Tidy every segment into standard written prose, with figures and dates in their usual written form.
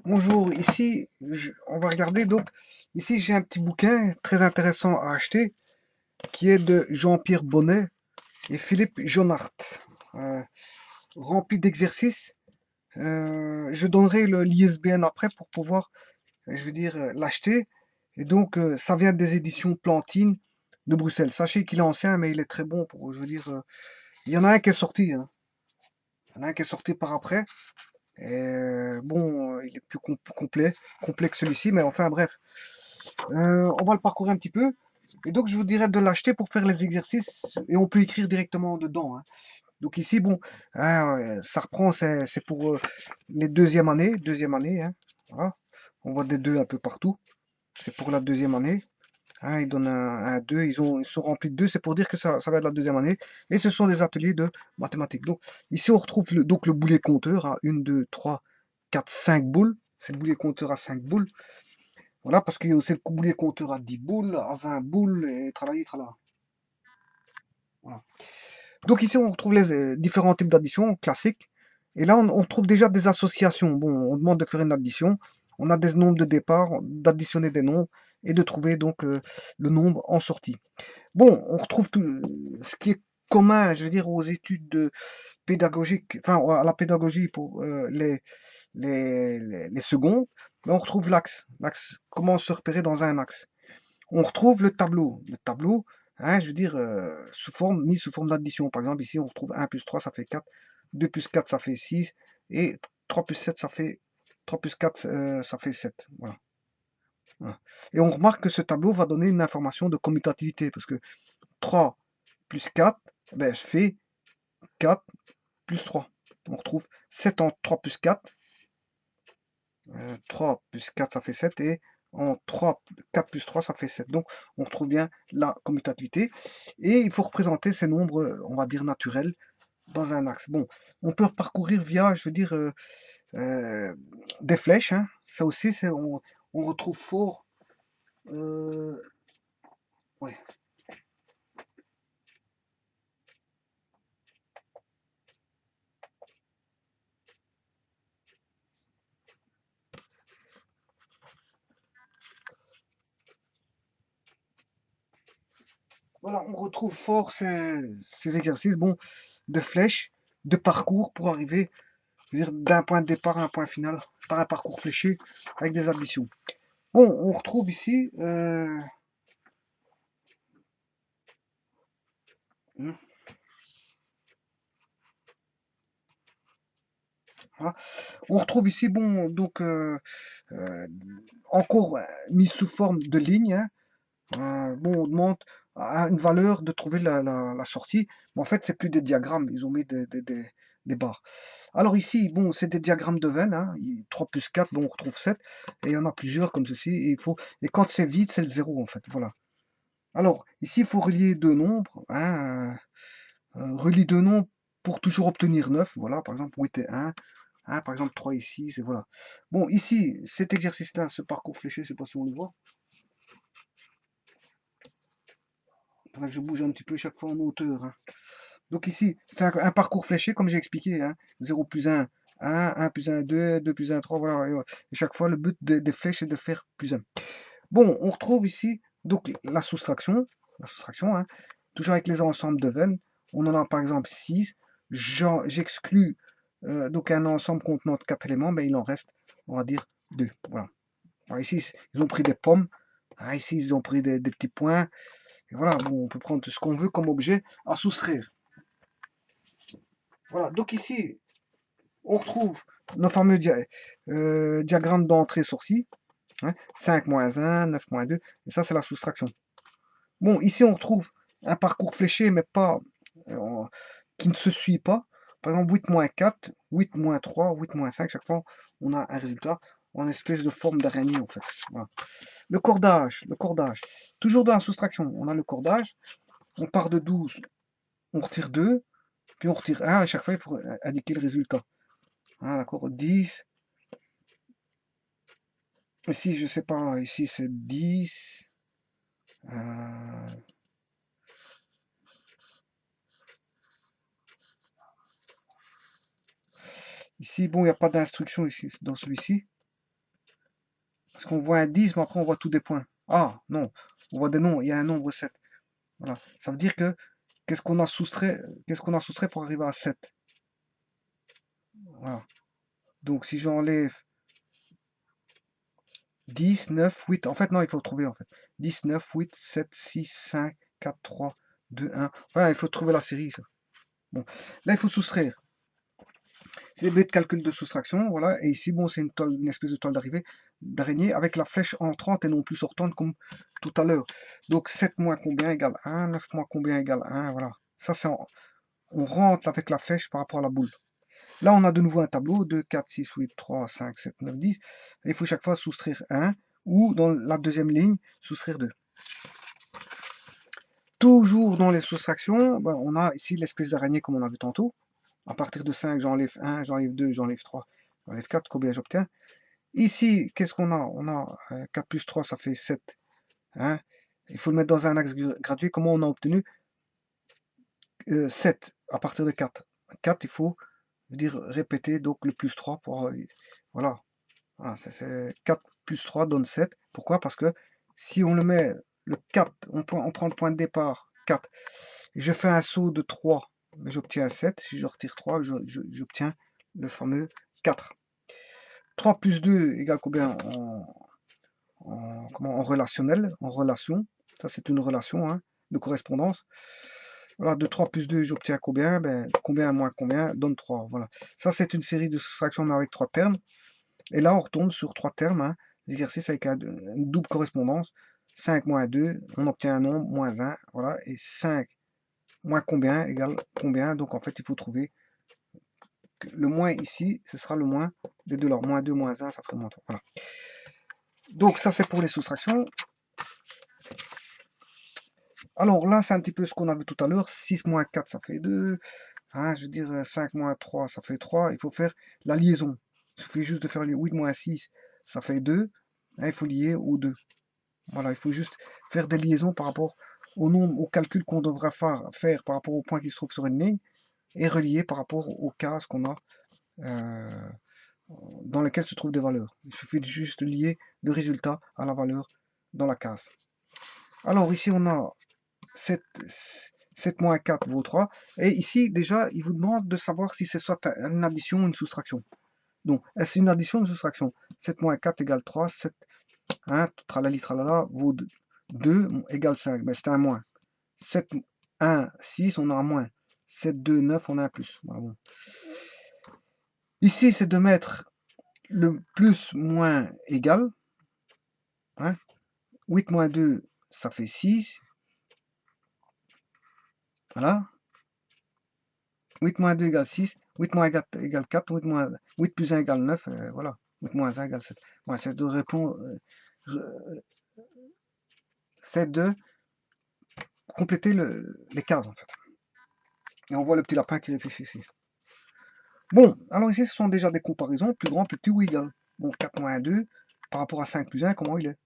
Bonjour, ici on va regarder donc ici j'ai un petit bouquin très intéressant à acheter qui est de Jean-Pierre Bonnet et Philippe Jonart, euh, rempli d'exercices. Je donnerai le l'ISBN après pour pouvoir, l'acheter. Et donc ça vient des éditions Plantine de Bruxelles. Sachez qu'il est ancien, mais il est très bon pour, il y en a un qui est sorti, hein. Il y en a un qui est sorti par après. Et bon, il est plus complet que celui-ci, mais enfin bref. On va le parcourir un petit peu. Et donc, je vous dirais de l'acheter pour faire les exercices et on peut écrire directement dedans, hein. Donc ici, bon, hein, ça reprend, c'est pour les deuxième année, hein. Voilà. On voit des deux un peu partout. C'est pour la deuxième année, hein. Ils donnent un 2, ils sont remplis de 2, c'est pour dire que ça va être la deuxième année. Et ce sont des ateliers de mathématiques. Donc ici, on retrouve donc le boulet compteur à 1, 2, 3, 4, 5 boules. C'est le boulet compteur à 5 boules. Voilà, parce que c'est le boulet compteur à 10 boules, à 20 boules, et tralala, tralala. Voilà. Donc ici, on retrouve les différents types d'additions classiques. Et là, on trouve déjà des associations. Bon, on demande de faire une addition. On a des nombres de départ, d'additionner des nombres et de trouver donc le nombre en sortie. Bon, on retrouve tout ce qui est commun, je veux dire, aux études pédagogiques, enfin à la pédagogie pour les secondes. Mais on retrouve l'axe. L'axe, comment se repérer dans un axe. On retrouve le tableau. Le tableau, hein, mis sous forme d'addition. Par exemple, ici, on retrouve 1 plus 3, ça fait 4. 2 plus 4, ça fait 6. Et 3 plus 7, ça fait 3 plus 4, ça fait 7. Voilà. Voilà. Et on remarque que ce tableau va donner une information de commutativité, parce que 3 plus 4, ben, fait 4 plus 3. On retrouve 7 en 3 plus 4. 3 plus 4, ça fait 7. Et en 3, 4 plus 3, ça fait 7. Donc, on retrouve bien la commutativité. Et il faut représenter ces nombres, on va dire, naturels dans un axe. Bon, on peut parcourir via, euh, des flèches, hein. Ça aussi, on retrouve fort. euh, ouais. Voilà, on retrouve fort ces exercices, bon, de flèches, de parcours pour arriver, je veux dire, d'un point de départ à un point final, par un parcours fléché avec des additions. Bon, on retrouve ici, hein, voilà. On retrouve ici, bon, donc, euh, encore mis sous forme de ligne, hein. Bon, on demande à une valeur de trouver la sortie, mais en fait, c'est plus des diagrammes, ils ont mis des barres. Alors ici, bon, c'est des diagrammes de veine, hein. 3 plus 4, bon, on retrouve 7, et il y en a plusieurs comme ceci, et quand c'est vide, c'est le zéro en fait, voilà. Alors, ici, il faut relier deux nombres, hein, relie deux nombres pour toujours obtenir 9, voilà, par exemple 8 et 1, hein, par exemple 3 et 6, et voilà. Bon, ici, cet exercice-là, ce parcours fléché, je sais pas si on le voit, il faudrait que je bouge un petit peu chaque fois en hauteur, hein. Donc ici, c'est un parcours fléché, comme j'ai expliqué, hein. 0 plus 1, 1 plus 1, 2, 2 plus 1, 3, voilà. Et chaque fois, le but des flèches est de faire plus 1. Bon, on retrouve ici donc la soustraction, hein, toujours avec les ensembles de veines. On en a par exemple 6. J'exclus donc un ensemble contenant 4 éléments, mais il en reste, on va dire, 2. Voilà. Alors ici, ils ont pris des pommes. Ah, ici, ils ont pris des petits points. Et voilà, bon, on peut prendre ce qu'on veut comme objet à soustraire. Voilà, donc ici, on retrouve nos fameux diagrammes d'entrée-sortie, hein, 5 moins 1, 9 moins 2, et ça c'est la soustraction. Bon, ici on retrouve un parcours fléché, mais pas euh, qui ne se suit pas. Par exemple, 8 moins 4, 8 moins 3, 8 moins 5, chaque fois on a un résultat en espèce de forme d'araignée en fait. Voilà. Le cordage. Toujours dans la soustraction, on a le cordage, on part de 12, on retire 2, puis on retire 1, à chaque fois il faut indiquer le résultat. Ah, d'accord, 10. Ici, je sais pas, ici c'est 10. euh, Ici, bon, il n'y a pas d'instruction ici dans celui-ci. Parce qu'on voit un 10, mais après on voit tous des points. Ah, non, on voit des nombres, il y a un nombre 7. Voilà. Ça veut dire que qu'est-ce qu'on a soustrait pour arriver à 7. Voilà. Donc si j'enlève 10, 9, 8, en fait non, il faut trouver en fait. 10, 9, 8, 7, 6, 5, 4, 3, 2, 1. Enfin, il faut trouver la série, ça. Bon, là il faut soustraire. C'est des baies de calcul de soustraction, voilà. Et ici, bon, c'est une espèce de toile d'araignée avec la flèche entrante et non plus sortante comme tout à l'heure. Donc 7 moins combien égale 1, 9 moins combien égale 1, voilà. Ça, on rentre avec la flèche par rapport à la boule. Là, on a de nouveau un tableau, 2, 4, 6, 8, 3, 5, 7, 9, 10. Et il faut chaque fois soustraire 1 ou dans la deuxième ligne, soustraire 2. Toujours dans les soustractions, ben, on a ici l'espèce d'araignée comme on a vu tantôt. À partir de 5, j'enlève 1, j'enlève 2, j'enlève 3, j'enlève 4, combien j'obtiens? Ici, qu'est-ce qu'on a? On a 4 plus 3, ça fait 7. Hein? Il faut le mettre dans un axe gradué. Comment on a obtenu 7 à partir de 4? 4, il faut dire répéter donc le plus 3 pour... voilà. Voilà, 4 plus 3 donne 7. Pourquoi? Parce que si on le met, le 4, on prend le point de départ, 4, et je fais un saut de 3, j'obtiens 7. Si je retire 3, j'obtiens le fameux 4. 3 plus 2 égale combien en relationnel, en relation? Ça, c'est une relation hein, de correspondance. Voilà, de 3 plus 2, j'obtiens combien? Ben, combien moins combien donne 3. Voilà. Ça, c'est une série de soustractions mais avec 3 termes. Et là, on retourne sur 3 termes. Hein, l'exercice avec une double correspondance. 5 moins 2, on obtient un nombre, moins 1. Voilà, et 5 moins combien égale combien. Donc, en fait, il faut trouver que le moins ici, ce sera le moins des deux là. Moins 2, moins 1, ça ferait moins 3. Voilà. Donc, ça, c'est pour les soustractions. Alors là, c'est un petit peu ce qu'on a vu tout à l'heure. 6 moins 4, ça fait 2. Hein, je veux dire, 5 moins 3, ça fait 3. Il faut faire la liaison. Il suffit juste de faire 8 moins 6, ça fait 2. Hein, il faut lier aux 2. Voilà, il faut juste faire des liaisons par rapport au nombre, au calcul qu'on devra faire par rapport au point qui se trouve sur une ligne et relier par rapport aux cases qu'on a dans lesquelles se trouvent des valeurs. Il suffit de juste lier le résultat à la valeur dans la case. Alors ici, on a 7 moins 4 vaut 3. Et ici, déjà, il vous demande de savoir si c'est soit une addition ou une soustraction. Donc, est-ce une addition ou une soustraction? 7 moins 4 égale 3. 7, hein, tralali tralala, vaut 2 égale 5. Mais c'est un moins. 7, 1, 6, on a un moins. 7, 2, 9, on a un plus. Voilà, bon. Ici, c'est de mettre le plus moins égal. Hein. 8 moins 2, ça fait 6. Voilà. 8 moins 2 égale 6, 8 moins 4 égale 4, 8 plus 1 égale 9, voilà. 8 moins 1 égale 7. Ouais, c'est de répondre, c'est de compléter les cases en fait. Et on voit le petit lapin qui réfléchit ici. Bon, alors ici ce sont déjà des comparaisons, plus grand, plus petit ou égal. Bon, 4 moins 2, par rapport à 5 plus 1, comment il est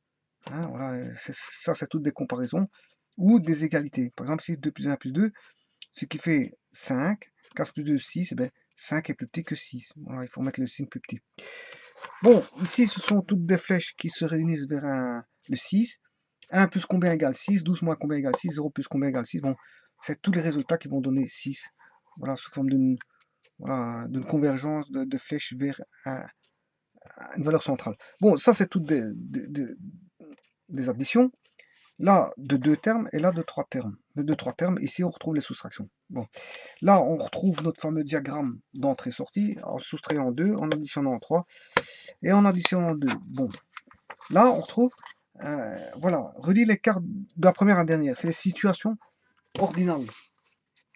hein, voilà, ça c'est toutes des comparaisons ou des égalités. Par exemple, si 2 plus 1 plus 2, ce qui fait 5, 4 plus 2, 6, eh bien, 5 est plus petit que 6. Voilà, il faut mettre le signe plus petit. Bon, ici, ce sont toutes des flèches qui se réunissent vers le 6. 1 plus combien égale 6, 12 moins combien égale 6, 0 plus combien égale 6. Bon, c'est tous les résultats qui vont donner 6. Voilà, sous forme d'une convergence de flèches vers une valeur centrale. Bon, ça, c'est toutes des additions. Là, de 2 termes et là, de 3 termes. De 3 termes, ici, on retrouve les soustractions. Bon, là, on retrouve notre fameux diagramme d'entrée-sortie en soustrayant 2, en additionnant 3 et en additionnant 2. Bon, là, on retrouve, voilà, relie les cartes de la première à la dernière. C'est les situations ordinales.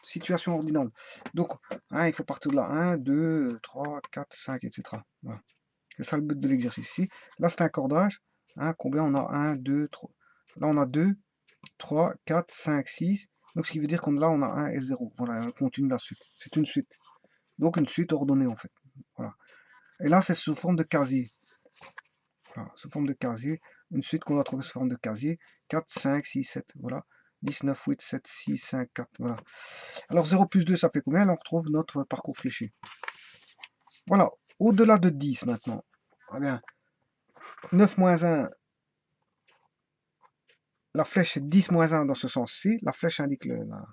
Situation ordinale. Donc, hein, il faut partir de là. 1, 2, 3, 4, 5, etc. Voilà. C'est ça le but de l'exercice ici. Là, c'est un cordage. Hein, combien on a 1, 2, 3. Là, on a 2, 3, 4, 5, 6. Donc, ce qui veut dire qu'on là, on a 1 et 0. Voilà, on continue la suite. C'est une suite. Donc, une suite ordonnée, en fait. Voilà. Et là, c'est sous forme de casier. Voilà, sous forme de casier. Une suite qu'on a trouvée sous forme de casier. 4, 5, 6, 7. Voilà. 10, 9, 8, 7, 6, 5, 4. Voilà. Alors, 0 plus 2, ça fait combien? Là, on retrouve notre parcours fléché. Voilà. Au-delà de 10, maintenant. Eh bien, 9 moins 1, la flèche c'est 10 moins 1 dans ce sens-ci. La flèche indique la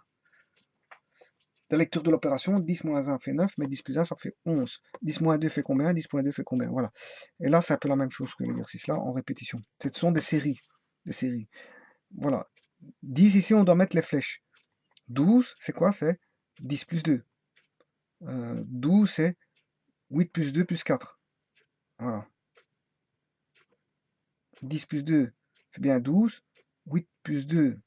lecture de l'opération. 10 moins 1 fait 9, mais 10 plus 1 ça fait 11. 10 moins 2 fait combien? 10 moins 2 fait combien? Voilà. Et là, c'est un peu la même chose que l'exercice là en répétition. Ce sont des séries. Des séries. Voilà. 10 ici, on doit mettre les flèches. 12, c'est quoi? C'est 10 plus 2. 12, c'est 8 plus 2 plus 4. Voilà. 10 plus 2 fait bien 12. 8 plus 2,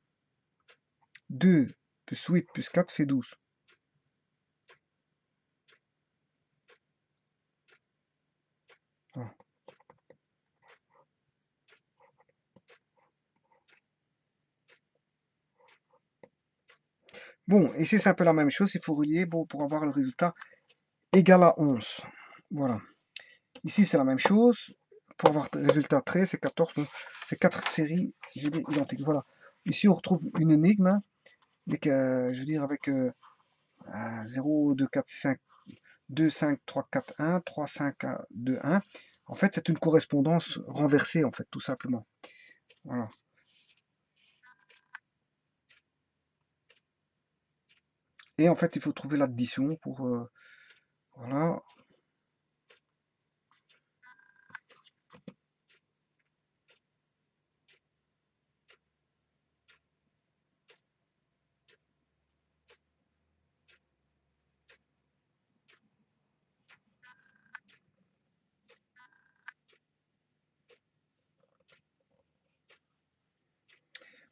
2 plus 8 plus 4 fait 12. Voilà. Bon, ici c'est un peu la même chose, il faut relier bon, pour avoir le résultat égal à 11. Voilà. Ici c'est la même chose, pour avoir le résultat 13, c'est 14, donc c'est 4 séries identiques. Voilà. Ici on retrouve une énigme, hein, avec, je veux dire avec 0, 2, 4, 5, 2, 5, 3, 4, 1, 3, 5, 2, 1. En fait, c'est une correspondance renversée, en fait, tout simplement. Voilà. Et en fait, il faut trouver l'addition pour... voilà.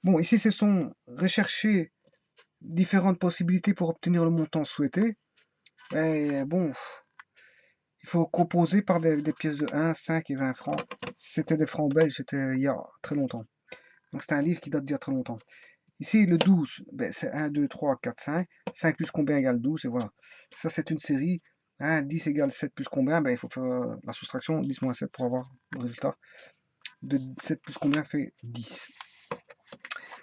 Bon, ici, ce sont rechercher différentes possibilités pour obtenir le montant souhaité. Et bon, il faut composer par des pièces de 1, 5 et 20 francs. C'était des francs belges, c'était il y a très longtemps. Donc c'est un livre qui date d'il y a très longtemps. Ici, le 12, ben, c'est 1, 2, 3, 4, 5. 5 plus combien égale 12, et voilà. Ça, c'est une série. 10 égale 7 plus combien? Ben, il faut faire la soustraction, 10 moins 7 pour avoir le résultat. De 7 plus combien fait 10.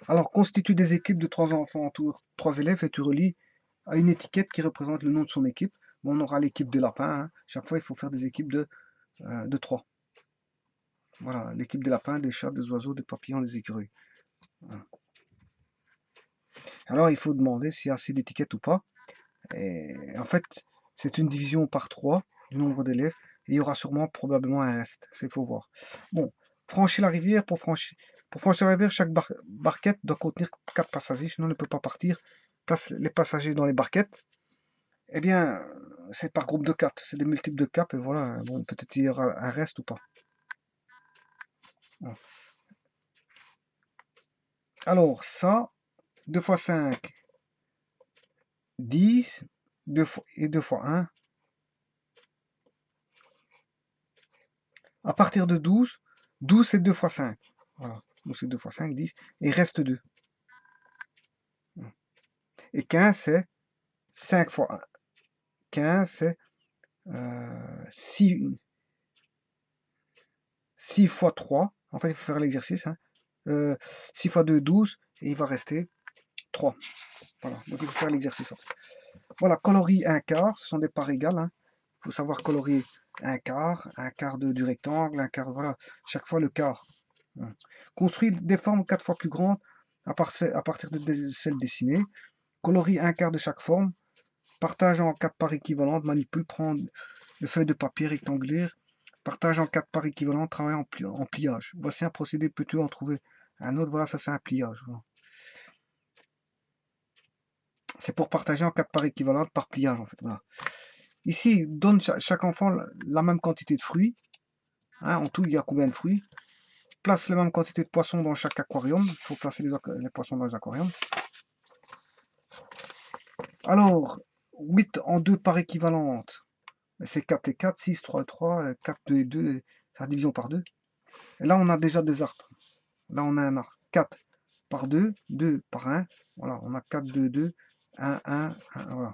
Alors, constitue des équipes de 3 enfants autour, 3 élèves, et tu relis à une étiquette qui représente le nom de son équipe. Bon, on aura l'équipe des lapins, hein. Chaque fois, il faut faire des équipes de 3. Voilà, l'équipe des lapins, des chats, des oiseaux, des papillons, des écureuils. Voilà. Alors, il faut demander s'il y a assez d'étiquettes ou pas. Et en fait, c'est une division par 3 du nombre d'élèves. Et il y aura sûrement probablement un reste. Il faut voir. Bon, franchir la rivière. Pour franchir la rivière, chaque barquette doit contenir 4 passagers, sinon on ne peut pas partir. Place les passagers dans les barquettes. Eh bien, c'est par groupe de 4. C'est des multiples de 4. Et voilà, bon, peut-être il y aura un reste ou pas. Bon. Alors, ça, 2 fois 5, 10. 2 fois, et 2 fois 1. À partir de 12, 12 c'est 2 fois 5. Voilà. 12 c'est 2 fois 5, 10. Et il reste 2. Et 15 c'est 5 fois 1. 15 c'est 6, 6 fois 3. En fait, il faut faire l'exercice. Hein. 6 fois 2, 12. Et il va rester 3. Voilà. Donc il faut faire l'exercice. Voilà, colorie un quart. Ce sont des parts égales. Hein. Il faut savoir colorier un quart du rectangle, un quart, voilà. Chaque fois le quart. Construit des formes 4 fois plus grandes à partir de celles dessinées. Colorie un quart de chaque forme. Partage en 4 parts équivalentes. Manipule, prend le feuille de papier rectangulaire. Partage en 4 parts équivalentes. Travaille en pliage. Voici un procédé. Peux-tu en trouver un autre? Voilà, ça c'est un pliage. Voilà. C'est pour partager en 4 parts équivalentes par pliage en fait. Voilà. Ici, donne chaque enfant la même quantité de fruits. Hein, en tout, il y a combien de fruits? Place la même quantité de poissons dans chaque aquarium. Il faut placer les poissons dans les aquariums. Alors, 8 en 2 parts équivalentes. C'est 4 et 4, 6, 3 et 3, 4, 2 et 2, c'est la division par 2. Et là, on a déjà des arbres. Là, on a un arbre. 4 par 2, 2 par 1. Voilà, on a 4, 2, 2, 1, 1, 1. Voilà.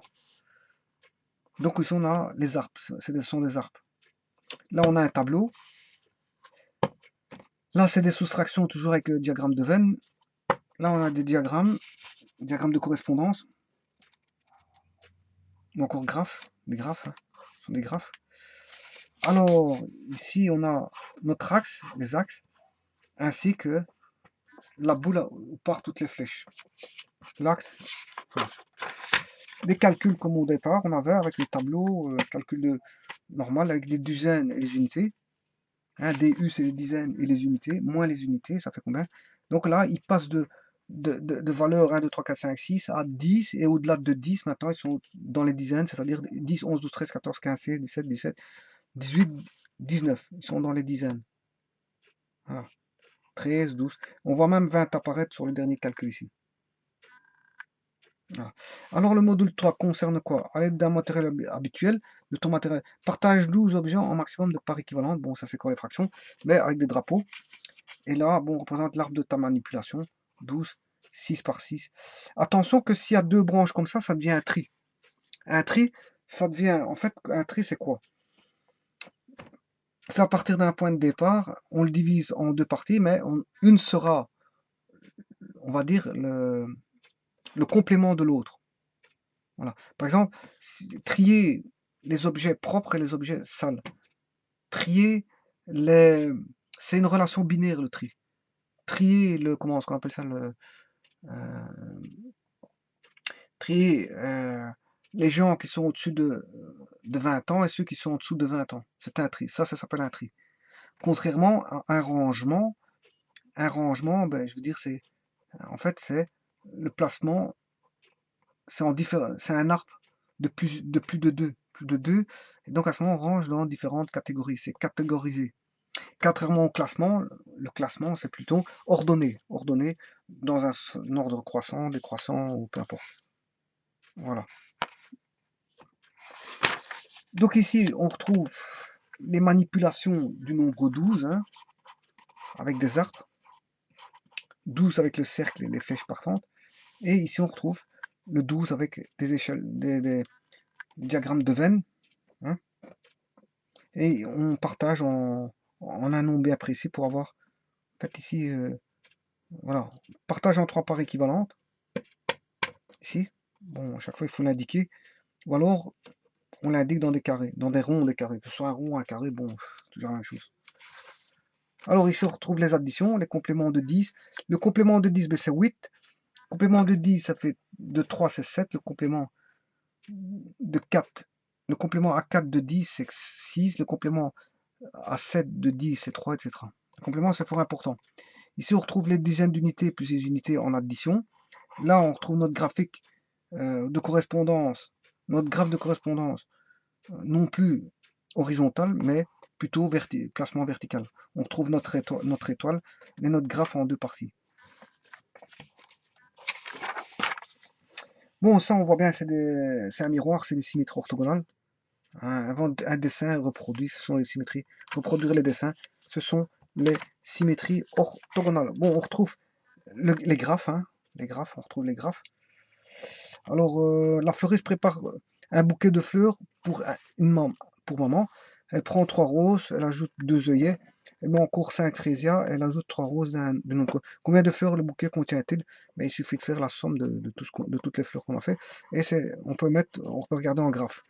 Donc ici, on a les arbres. Ce sont des arbres. Là, on a un tableau. Là, c'est des soustractions, toujours avec le diagramme de Venn. Là, on a des diagrammes de correspondance. Ou encore graphes. Des graphes. Hein. Ce sont des graphes. Alors, ici, on a notre axe, les axes, ainsi que la boule où partent toutes les flèches. L'axe, voilà. Les calculs comme au départ, on avait avec les tableaux, normal avec des dizaines et les unités. Hein, DU, c'est les dizaines et les unités, moins les unités, ça fait combien? Donc là, ils passent de valeurs 1, 2, 3, 4, 5, 6 à 10, et au-delà de 10, maintenant, ils sont dans les dizaines, c'est-à-dire 10, 11, 12, 13, 14, 15, 16, 17, 17, 18, 19. Ils sont dans les dizaines. Voilà. 13, 12. On voit même 20 apparaître sur le dernier calcul ici. Voilà. Alors, le module 3 concerne quoi? À l'aide d'un matériel habituel, de ton matériel, partage 12 objets en maximum de parts équivalentes. Bon, ça c'est quoi les fractions? Mais avec des drapeaux. Et là, bon, on représente l'arbre de ta manipulation. 12, 6 par 6. Attention que s'il y a deux branches comme ça devient un tri. Un tri, ça devient, en fait, un tri, c'est quoi? C'est à partir d'un point de départ, on le divise en deux parties, mais une sera, on va dire, le complément de l'autre. Voilà. Par exemple, trier les objets propres et les objets sales. Trier les... C'est une relation binaire, le tri. Trier le... Comment on appelle ça euh, trier les gens qui sont au-dessus de 20 ans et ceux qui sont en dessous de 20 ans. C'est un tri. Ça s'appelle un tri. Contrairement à un rangement, ben, je veux dire, c'est en fait, c'est le placement, c'est en différent, c'est un arbre de plus de deux. Plus de deux. Et donc à ce moment, on range dans différentes catégories. C'est catégorisé. Contrairement au classement, le classement, c'est plutôt ordonné. Ordonné dans un ordre croissant, décroissant, ou peu importe. Voilà. Donc ici, on retrouve les manipulations du nombre 12, hein, avec des arbres. 12 avec le cercle et les flèches partantes. Et ici, on retrouve le 12 avec des échelles, des diagrammes de Venn. Hein, et on partage en un nombre bien précis pour avoir, en fait, ici, voilà, partage en 3 parts équivalentes. Ici, bon, à chaque fois, il faut l'indiquer. Ou alors, on l'indique dans des carrés, dans des ronds, des carrés. Que ce soit un rond, un carré, bon, toujours la même chose. Alors ici, on retrouve les additions, les compléments de 10. Le complément de 10, ben, c'est 8. Le complément de 10, ça fait de 3, c'est 7. Le complément de 4, le complément à 4 de 10, c'est 6. Le complément à 7 de 10, c'est 3, etc. Le complément, c'est fort important. Ici, on retrouve les dizaines d'unités plus les unités en addition. Là, on retrouve notre graphique de correspondance, notre graphe de correspondance, non plus horizontal, mais plutôt placement vertical. On retrouve notre étoile et notre graphe en deux parties. Bon, ça, on voit bien, c'est un miroir, c'est des symétries orthogonales. Un dessin reproduit, ce sont les symétries. Reproduire les dessins, ce sont les symétries orthogonales. Bon, on retrouve les graphes, hein, les graphes, on retrouve les graphes. Alors, la fleuriste prépare un bouquet de fleurs pour maman. Elle prend 3 roses, elle ajoute 2 œillets, elle met encore 5 frésias, elle ajoute 3 roses de autre côté. Combien de fleurs le bouquet contient-il? Ben, il suffit de faire la somme de toutes les fleurs qu'on a fait. Et on peut regarder en graphe.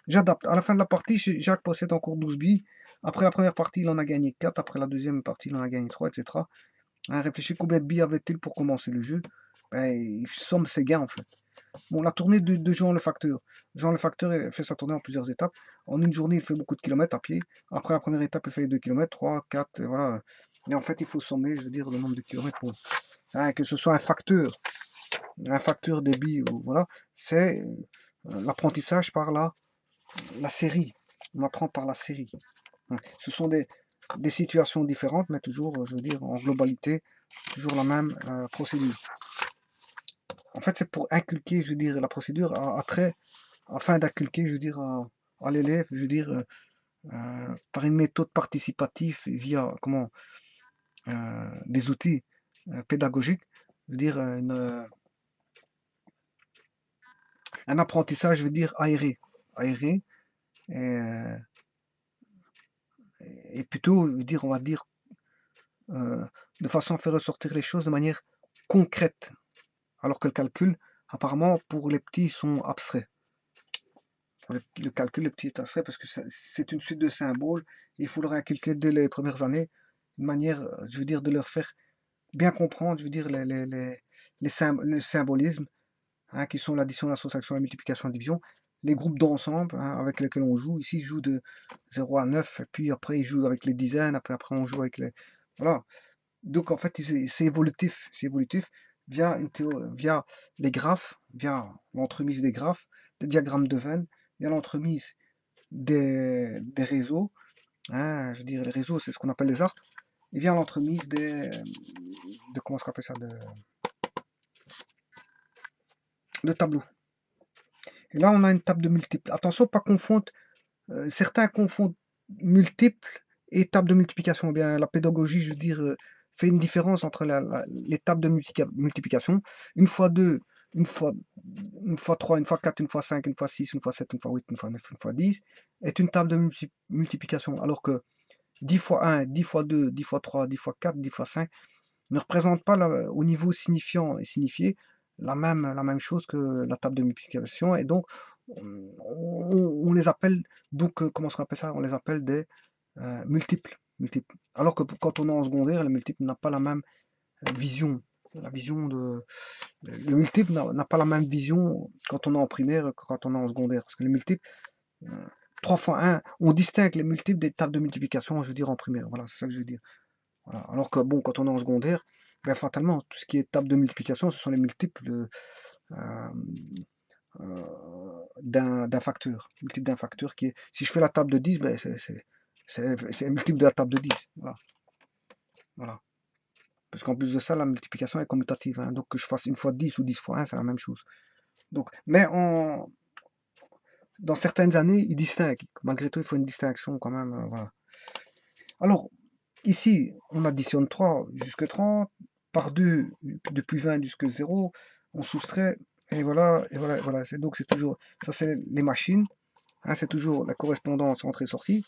J'adapte. À la fin de la partie, Jacques possède encore 12 billes. Après la première partie, il en a gagné 4. Après la deuxième partie, il en a gagné 3, etc. Hein, réfléchis combien de billes avait-il pour commencer le jeu? Ben, il somme ses gains en fait. Bon, la tournée de Jean le Facteur. Jean le Facteur fait sa tournée en plusieurs étapes. En une journée, il fait beaucoup de kilomètres à pied. Après la première étape, il fait 2 kilomètres, 3, 4, et voilà. Et en fait, il faut sommer, je veux dire, le nombre de kilomètres pour. Hein, que ce soit un facteur des billes, voilà. C'est l'apprentissage par la série. On apprend par la série. Ce sont des situations différentes, mais toujours, je veux dire, en globalité, toujours la même procédure. En fait, c'est pour inculquer, je veux dire, la procédure afin d'inculquer, je veux dire, à l'élève, je veux dire, par une méthode participative via des outils pédagogiques, je veux dire, un apprentissage, je veux dire, aéré et plutôt, je veux dire, on va dire, de façon à faire ressortir les choses de manière concrète, alors que le calcul, apparemment, pour les petits, sont abstraits. le calcul, le petit état parce que c'est une suite de symboles. Et il faudra inculquer dès les premières années une manière, je veux dire, de leur faire bien comprendre, je veux dire, le symbolisme, hein, qui sont l'addition, la soustraction, la multiplication, la division, les groupes d'ensemble, hein, avec lesquels on joue. Ici, je joue de 0 à 9, et puis après, ils jouent avec les dizaines, après on joue avec les... Voilà. Donc, en fait, c'est évolutif via les graphes, via l'entremise des graphes, des diagrammes de Venn, via l'entremise des réseaux, hein, je veux dire, les réseaux, c'est ce qu'on appelle les arbres, et via l'entremise comment on appelle ça, de tableaux. Et là, on a une table de multiples. Attention, pas confondre. Certains confondent multiples et table de multiplication. Eh bien, la pédagogie, je veux dire, fait une différence entre les tables de multiplication. Une fois 2, une fois 3, une fois 4, une fois 5, une fois 6, une fois 7, une fois 8, une fois 9, une fois 10 est une table de multiplication. Alors que 10 fois 1, 10 fois 2, 10 fois 3, 10 fois 4, 10 fois 5 ne représentent pas au niveau signifiant et signifié la même chose que la table de multiplication. Et donc, on les appelle, donc, comment on appelle ça? On les appelle des multiples. Alors que quand on est en secondaire, le multiple n'a pas la même vision. La vision de. Le multiple n'a pas la même vision quand on est en primaire que quand on est en secondaire. Parce que les multiples, 3 fois 1, on distingue les multiples des tables de multiplication, je veux dire, en primaire. Voilà, c'est ça que je veux dire. Voilà. Alors que, bon, quand on est en secondaire, ben, fatalement, tout ce qui est table de multiplication, ce sont les multiples euh, d'un facteur. Multiple d'un facteur qui est. Si je fais la table de 10, ben, c'est le multiple de la table de 10. Voilà. Voilà. Parce qu'en plus de ça, la multiplication est commutative, hein. Donc que je fasse une fois 10 ou 10 fois 1, c'est la même chose. Donc, mais dans certaines années, ils distinguent. Malgré tout, il faut une distinction quand même. Voilà. Alors, ici, on additionne 3 jusqu'à 30, par 2 depuis 20 jusqu'à 0, on soustrait, et voilà, et voilà, et voilà. Donc c'est toujours, ça c'est les machines, hein, c'est toujours la correspondance entrée-sortie.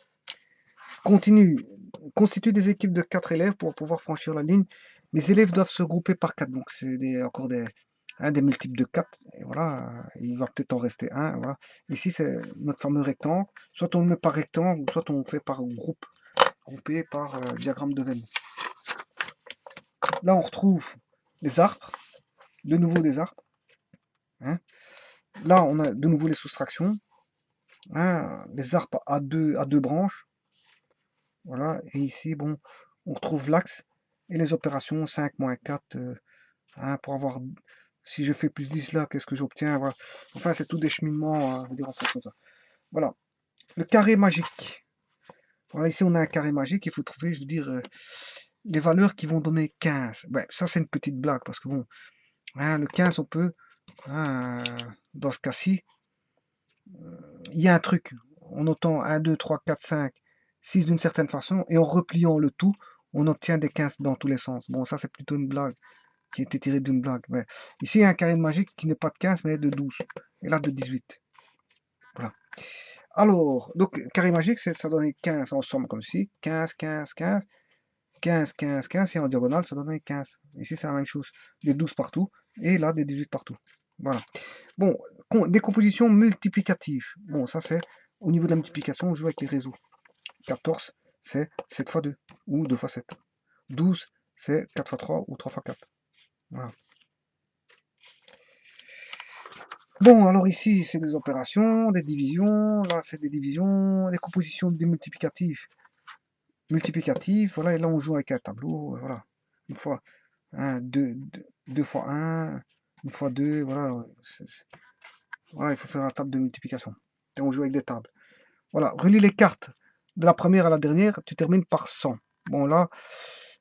Constitue des équipes de 4 élèves pour pouvoir franchir la ligne. Les élèves doivent se grouper par 4, donc c'est encore des multiples de 4, et voilà, il va peut-être en rester un, voilà. Ici, c'est notre fameux rectangle, soit on le met par rectangle, soit on fait par groupe, groupé par diagramme de Venn. Là, on retrouve les arbres, de nouveau des arbres, hein. Là, on a de nouveau les soustractions, hein, les arbres à deux branches, voilà, et ici, bon, on retrouve l'axe et les opérations 5 moins 4, hein, pour avoir, si je fais plus 10 là, qu'est-ce que j'obtiens, voilà. Enfin, c'est tout des cheminements, je veux dire, en fonction de ça. Voilà, le carré magique. Voilà, ici, on a un carré magique, il faut trouver, je veux dire, les valeurs qui vont donner 15. Ben, ça, c'est une petite blague, parce que bon, hein, le 15, on peut, hein, dans ce cas-ci, il y a un truc, en notant 1, 2, 3, 4, 5, 6 d'une certaine façon, et en repliant le tout, on obtient des 15 dans tous les sens. Bon, ça c'est plutôt une blague, qui a été tirée d'une blague. Mais ici, il y a un carré de magique qui n'est pas de 15, mais de 12. Et là, de 18. Voilà. Alors, donc, carré magique, ça donne 15 ensemble comme ceci. 15, 15, 15. 15, 15, 15, et en diagonale, ça donne 15. Ici, c'est la même chose. Des 12 partout, et là, des 18 partout. Voilà. Bon, décomposition multiplicative. Bon, ça, c'est au niveau de la multiplication, on joue avec les réseaux. 14, c'est 7 fois 2, ou 2 fois 7. 12, c'est 4 fois 3, ou 3 fois 4. Voilà. Bon, alors ici, c'est des opérations, des divisions. Là, c'est des divisions, des compositions des multiplicatives. Voilà, et là, on joue avec un tableau. Voilà. Une fois 1, 2 fois 1, une fois 2, voilà. Voilà, il faut faire la table de multiplication. Et on joue avec des tables. Voilà, relis les cartes de la première à la dernière, tu termines par 100. Bon, là,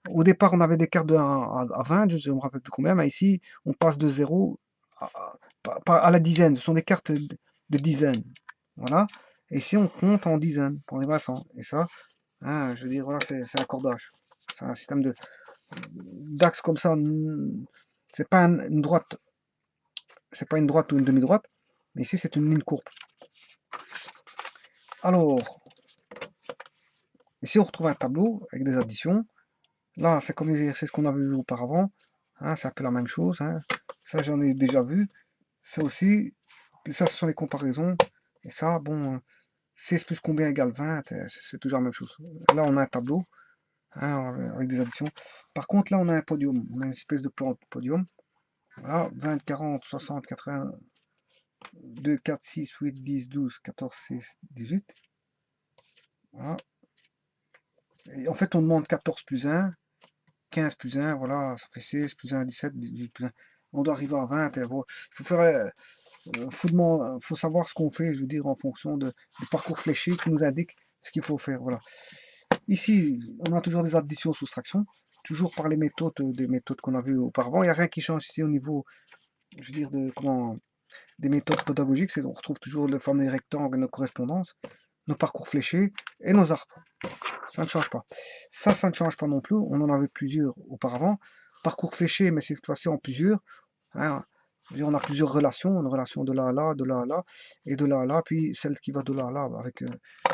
au départ, on avait des cartes de 1 à 20, je ne me rappelle plus combien, mais ici, on passe de 0 à la dizaine. Ce sont des cartes de dizaines. Voilà. Et ici, on compte en dizaines pour arriver à 100. Et ça, hein, je veux dire, voilà, c'est un cordage. C'est un système d'axe comme ça. C'est pas une droite, c'est pas une droite ou une demi-droite, mais ici, c'est une ligne courbe. Alors, ici, on retrouve un tableau avec des additions. Là, c'est comme les exercices qu'on avait vu auparavant. Hein, c'est un peu la même chose. Hein. Ça, j'en ai déjà vu. Ça aussi, ça, ce sont les comparaisons. Et ça, bon, 16 plus combien égale 20, c'est toujours la même chose. Là, on a un tableau, hein, avec des additions. Par contre, là, on a un podium. On a une espèce de plan de podium. Voilà, 20, 40, 60, 80, 2, 4, 6, 8, 10, 12, 14, 16, 18. Voilà. Et en fait, on demande 14 plus 1, 15 plus 1, voilà, ça fait 16 plus 1, 17, 18 plus 1. On doit arriver à 20. Et bon, il faut faire, faut savoir ce qu'on fait, je veux dire, en fonction du parcours fléché qui nous indique ce qu'il faut faire. Voilà. Ici, on a toujours des additions, soustractions, toujours par les méthodes, des méthodes qu'on a vues auparavant. Il n'y a rien qui change ici au niveau, je veux dire, des méthodes pédagogiques. On retrouve toujours le fameux rectangle, nos correspondances, nos parcours fléchés et nos arbres. Ça ne change pas. Ça ne change pas non plus. On en avait plusieurs auparavant. Parcours fléché, mais cette fois-ci en plusieurs. Hein. On a plusieurs relations, une relation de là à là, de là à là, et de là à là, puis celle qui va de là à là, avec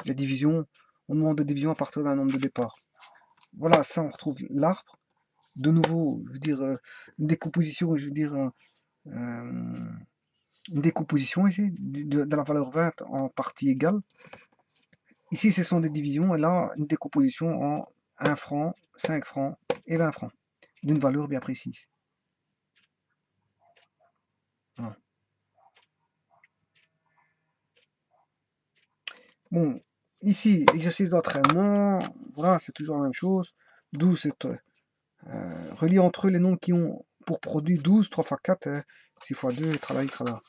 les divisions. On demande des divisions à partir d'un nombre de départ. Voilà, ça on retrouve l'arbre. De nouveau, je veux dire, une décomposition, je veux dire, une décomposition ici, de la valeur 20 en parties égales. Ici, ce sont des divisions, et là, une décomposition en 1 franc, 5 francs et 20 francs, d'une valeur bien précise. Voilà. Bon, ici, exercice d'entraînement, voilà, c'est toujours la même chose. 12, c'est relier entre eux les nombres qui ont pour produit 12, 3 fois 4, 6 fois 2, tralala, tralala.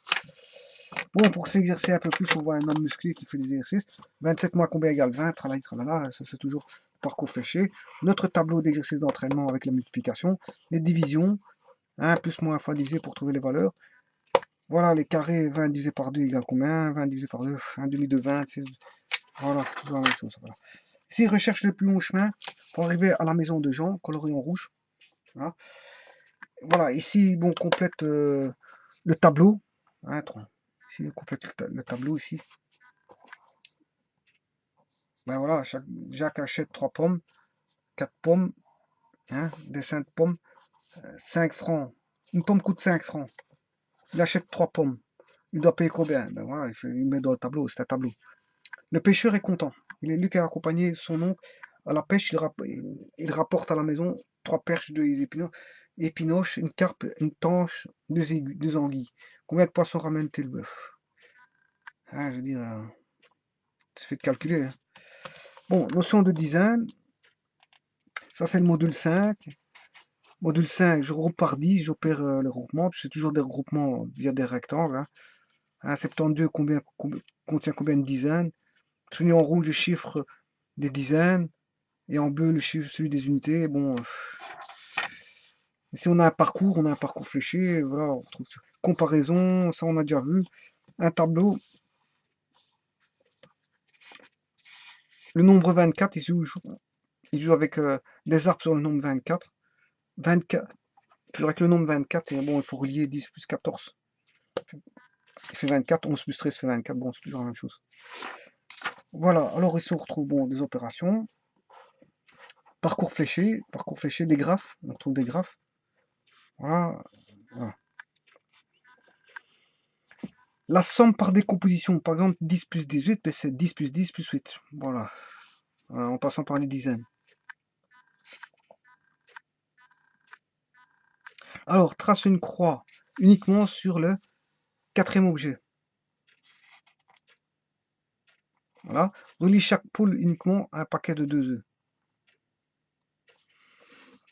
Bon, pour s'exercer un peu plus, on voit un homme musclé qui fait des exercices. 27 moins combien égale 20, tralala, tralala, ça c'est toujours parcours fléché. Notre tableau d'exercice d'entraînement avec la multiplication, les divisions, 1 plus moins fois divisé pour trouver les valeurs. Voilà, les carrés, 20 divisé par 2 égale combien? 20 divisé par 2, 1 demi de 20, voilà, c'est toujours la même chose. Voilà. Ici, recherche le plus long chemin pour arriver à la maison de Jean, coloré en rouge. Voilà, voilà ici, bon, complète le tableau. Hein, ici, on complète le tableau ici. Ben voilà, Jacques achète 3 pommes, 4 pommes, hein, dessin de pommes, 5 francs. Une pomme coûte 5 francs. Il achète 3 pommes. Il doit payer combien? Ben voilà, il met dans le tableau, c'est un tableau. Le pêcheur est content. Il est lui qui a accompagné son oncle à la pêche. Il rapporte à la maison 3 perches, 2 épinoches, une carpe, une tanche, 2 anguilles. Combien de poissons ramène-t-il le bœuf? Je veux dire, c'est fait de calculer. Hein. Bon, notion de dizaine. Ça, c'est le module 5. Module 5, je regroupe par 10, j'opère le regroupement. C'est toujours des regroupements via des rectangles. Hein. 72 contient combien de dizaines? Souligné en rouge le chiffre des dizaines. Et en bleu, le chiffre, celui des unités. Bon, si on a un parcours fléché, voilà, on retrouve comparaison, ça on a déjà vu. Un tableau. Le nombre 24, il joue avec des arbres sur le nombre 24. 24, toujours avec le nombre 24, et bon, il faut relier 10 plus 14. Il fait 24, 11 plus 13 fait 24, bon, c'est toujours la même chose. Voilà, alors ici on retrouve bon, des opérations. Parcours fléché, des graphes, on trouve des graphes. Voilà, voilà. La somme par décomposition, par exemple 10 plus 18, ben, c'est 10 plus 10 plus 8. Voilà, en passant par les dizaines. Alors, trace une croix uniquement sur le 4e objet. Voilà. Relie chaque poule uniquement à un paquet de 2 œufs.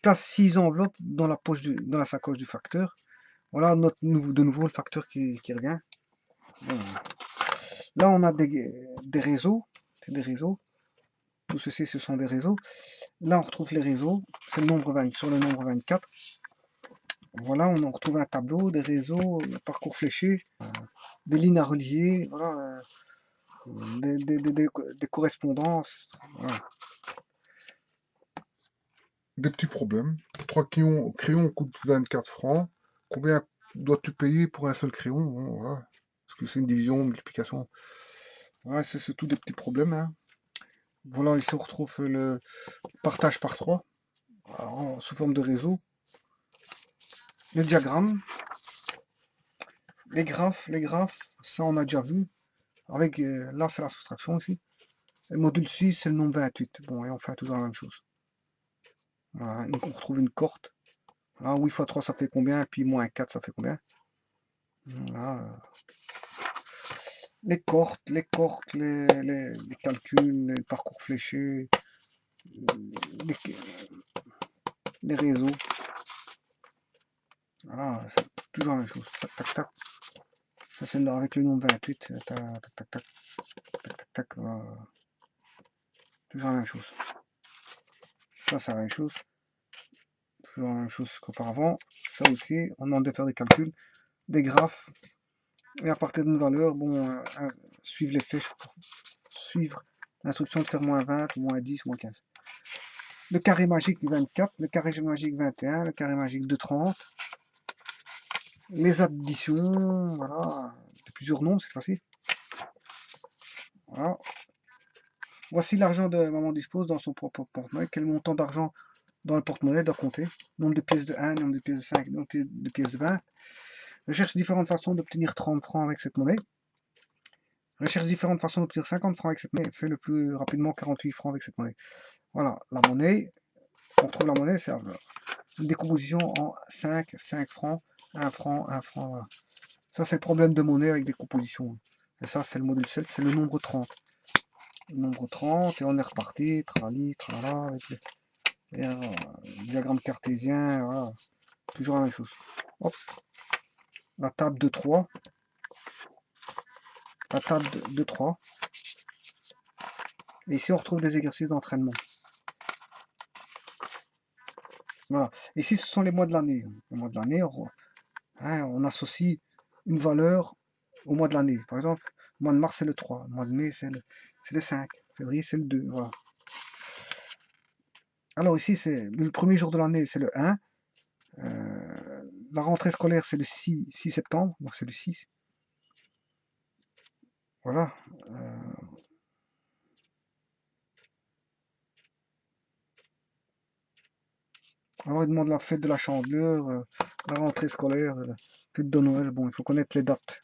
Place 6 enveloppes dans la sacoche du facteur. Voilà, de nouveau le facteur qui revient. Bon. Là, on a des réseaux. C'est des réseaux. Tout ceci, ce sont des réseaux. Là, on retrouve les réseaux. C'est le nombre 20, sur le nombre 24. Voilà, on en retrouve un tableau, des réseaux, parcours fléché, des lignes à relier, voilà, des correspondances. Voilà. Des petits problèmes. 3 crayons coûtent 24 francs. Combien dois-tu payer pour un seul crayon? Bon, voilà. Parce que c'est une division, multiplication. Ouais, c'est tout des petits problèmes. Hein. Voilà, ici on retrouve le partage par 3 sous forme de réseau. Le diagramme. Les graphes, ça on a déjà vu. Avec, là, c'est la soustraction ici. Et le module 6, c'est le nombre 28. Bon, et on fait toujours la même chose. Voilà, donc on retrouve une cohorte. Voilà, 8 fois 3, ça fait combien? Puis moins 4, ça fait combien? Voilà. Les cohortes, les calculs, les parcours fléchés, les, les réseaux. Voilà, c'est toujours la même chose. Tac, tac, tac. Ça, c'est là avec le nombre 28. Tac, tac, tac, tac, tac, tac, tac. Toujours la même chose. Ça, c'est la même chose. Toujours la même chose qu'auparavant. Ça aussi, on demande de faire des calculs, des graphes. Et à partir d'une valeur, bon, suivre les flèches pour suivre l'instruction de faire moins 20, moins 10, moins 15. Le carré magique 24, le carré magique 21, le carré magique de 30. Les additions, voilà, de plusieurs nombres cette fois-ci. Voilà. Voici l'argent de maman dispose dans son propre porte-monnaie. Quel montant d'argent dans le porte-monnaie doit compter? Nombre de pièces de 1, nombre de pièces de 5, nombre de pièces de 20. Recherche différentes façons d'obtenir 30 francs avec cette monnaie. Recherche différentes façons d'obtenir 50 francs avec cette monnaie. Fais le plus rapidement 48 francs avec cette monnaie. Voilà, la monnaie. On trouve la monnaie, c'est une décomposition en 5, 5 francs, 1 franc, 1 franc. Voilà. Ça, c'est le problème de monnaie avec des compositions. Et ça, c'est le module 7, c'est le nombre 30. Le nombre 30, et on est reparti, tralali, tralala, avec le diagramme cartésien, voilà. Toujours la même chose. Hop. La table de 3. La table de 3. Et ici, on retrouve des exercices d'entraînement. Voilà. Ici, ce sont les mois de l'année. Les mois de l'année, on associe une valeur au mois de l'année. Par exemple, le mois de mars, c'est le 3. Le mois de mai, c'est le 5. Février, c'est le 2. Voilà. Alors ici, c'est le premier jour de l'année, c'est le 1. La rentrée scolaire, c'est le 6 septembre. Donc, c'est le 6. Voilà. Alors, il demande la fête de la Chandeleur, la rentrée scolaire, la fête de Noël. Bon, il faut connaître les dates.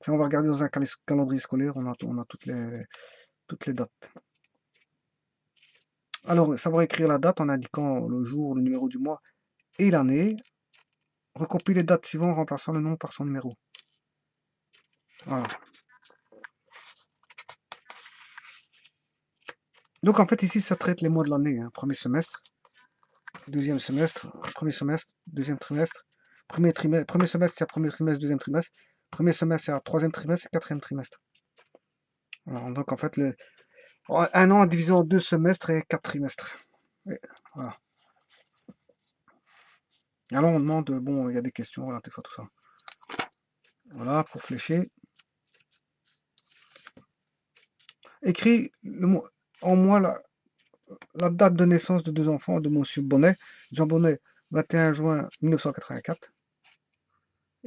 Si on va regarder dans un calendrier scolaire, on a toutes les dates. Alors, savoir écrire la date en indiquant le jour, le numéro du mois et l'année. Recopie les dates suivantes en remplaçant le nom par son numéro. Voilà. Donc, en fait, ici, ça traite les mois de l'année. Hein. Premier semestre, deuxième semestre, premier semestre, deuxième trimestre. Premier semestre, c'est premier trimestre, deuxième trimestre. Premier semestre, c'est troisième trimestre et quatrième trimestre. Voilà. Donc, en fait, un an divisé en 2 semestres et 4 trimestres. Et voilà. Alors, on demande, bon, il y a des questions, voilà, des fois, tout ça. Voilà, pour flécher. Écris en moi la date de naissance de 2 enfants de Monsieur Bonnet. Jean Bonnet, 21 juin 1984.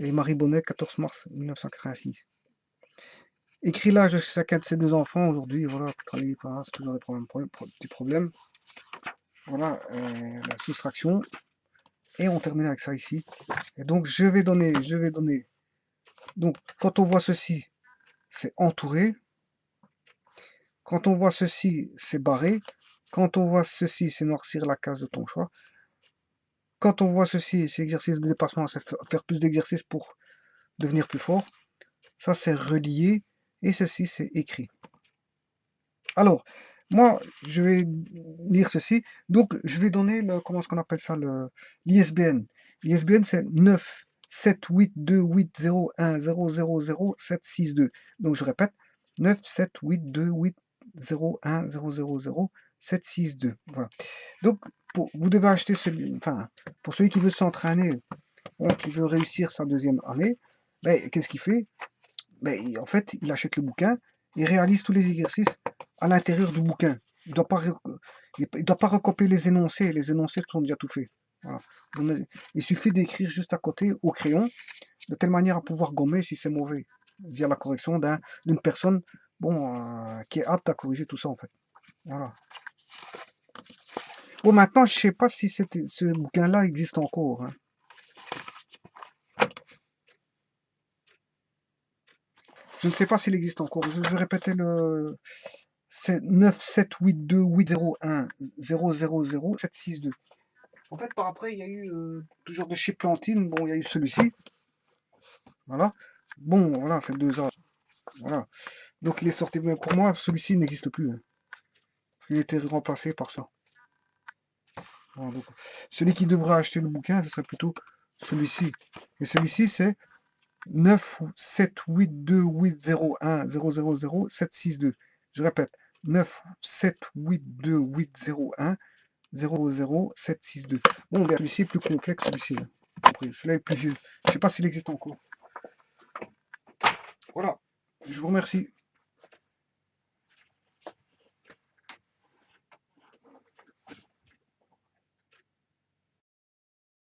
Et Marie Bonnet, 14 mars 1986. Écris l'âge de chacun de ces 2 enfants aujourd'hui. Voilà, c'est toujours des problèmes. Voilà, la soustraction. Et on termine avec ça ici. Et donc, je vais donner. Donc, quand on voit ceci, c'est entouré. Quand on voit ceci, c'est barré. Quand on voit ceci, c'est noircir la case de ton choix. Quand on voit ceci, c'est exercice de dépassement, c'est faire plus d'exercices pour devenir plus fort. Ça, c'est relié. Et ceci, c'est écrit. Alors, moi, je vais lire ceci. Donc, je vais donner comment est-ce qu'on appelle ça, l'ISBN. L'ISBN, c'est 9 7 8 2 8 0 1 0 0 0 7 6 2. Donc, je répète, 9 7 8 2 8 0 1 0 0 0 7 6 2. Voilà. Donc, vous devez acheter pour celui qui veut s'entraîner, qui veut réussir sa deuxième année, ben, qu'est-ce qu'il fait? Ben, en fait, il achète le bouquin, il réalise tous les exercices à l'intérieur du bouquin. Il ne doit pas recopier les énoncés sont déjà tout faits. Voilà. Il suffit d'écrire juste à côté au crayon, de telle manière à pouvoir gommer si c'est mauvais, via la correction d'une personne qui est apte à corriger tout ça en fait. Voilà. Bon, maintenant, je ne sais pas si ce bouquin-là existe encore. Hein. Je ne sais pas s'il existe encore. Je vais répéter le. C'est 9782801000762. En fait, par après, il y a eu toujours de chez Plantine. Bon, il y a eu celui-ci. Voilà. Bon, voilà, c'est 2 ans. Voilà. Donc, il est sorti. Mais pour moi, celui-ci n'existe plus, hein. Il a été remplacé par ça. Voilà, donc, celui qui devrait acheter le bouquin, ce serait plutôt celui-ci. Et celui-ci, c'est 9782801000762. Je répète, 9782801000762. Bon, ben, celui-ci est plus complet que celui-ci, hein. Celui-là est plus vieux. Je ne sais pas s'il existe encore. Voilà. Je vous remercie.